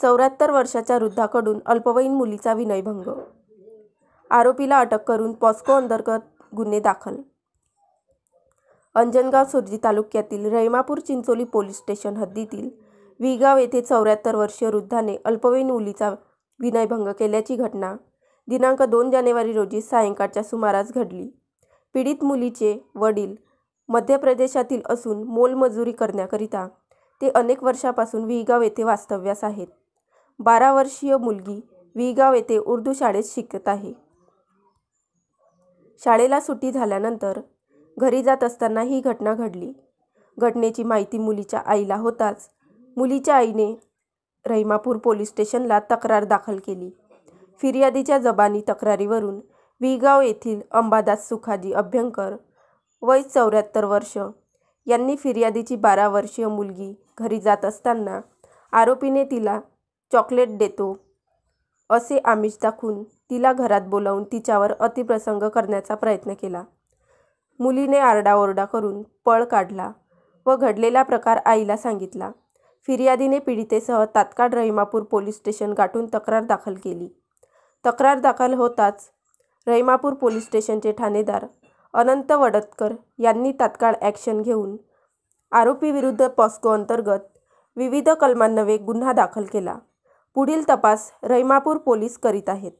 74 वर्षाच्या वृद्धाकडून अल्पवयीन मुलीचा विनयभंग. आरोपीला अटक करून पॉस्को अंतर्गत गुन्हे दाखल. अंजनगाव सुर्जी तालुक्यातील रहिमापूर चिंचोली पोलीस स्टेशन हद्दीतील विगाव येथे 74 वर्षीय वृद्धाने अल्पवयीन मुलीचा विनयभंग केल्याची घटना दिनांक 2 जानेवारी रोजी सायंकाळच्या सुमारास घडली. पीडित मुलीचे वडील मध्य प्रदेशातील असून मोलमजुरी करण्याकरिता ते अनेक वर्षापासून विगाव येथे वास्तव्यास आहेत. 12 वर्षीय मुलगी विगाव येथे उर्दू शाळेत शिकत आहे. शाळेला सुट्टी झाल्यानंतर घरी जात असताना ही घटना घडली. घटनेची माहिती मुलीच्या आईला होताच मुलीच्या आईने रहिमापूर पोलीस स्टेशनला तक्रार दाखल केली. फिर्यादीच्या जबानी तक्रारीवरून विगाव येथील अंबादास सुखाजी अभ्यंकर वय 74 वर्ष यांनी फिर्यादीची 12 वर्षीय मुलगी घरी जात असताना आरोपीने तिला चॉकलेट देतो असे आमिष दाखवून तिला घरात बोलावून तिच्यावर अतिप्रसंग करण्याचा प्रयत्न केला. मुलीने आरडाओरडा करून पळ काढला व घडलेला प्रकार आईला सांगितला. फिर्यादीने पीडितेसह तात्काळ रहिमापूर पोलीस स्टेशन गाठून तक्रार दाखल केली. तक्रार दाखल होताच रहिमापूर पोलीस स्टेशनचे ठाणेदार अनंत वडतकर यांनी तात्काळ ॲक्शन घेऊन आरोपीविरुद्ध पॉस्को अंतर्गत विविध कलमान्वये गुन्हा दाखल केला. पुढील तपास रहिमापूर पोलीस करीत आहेत.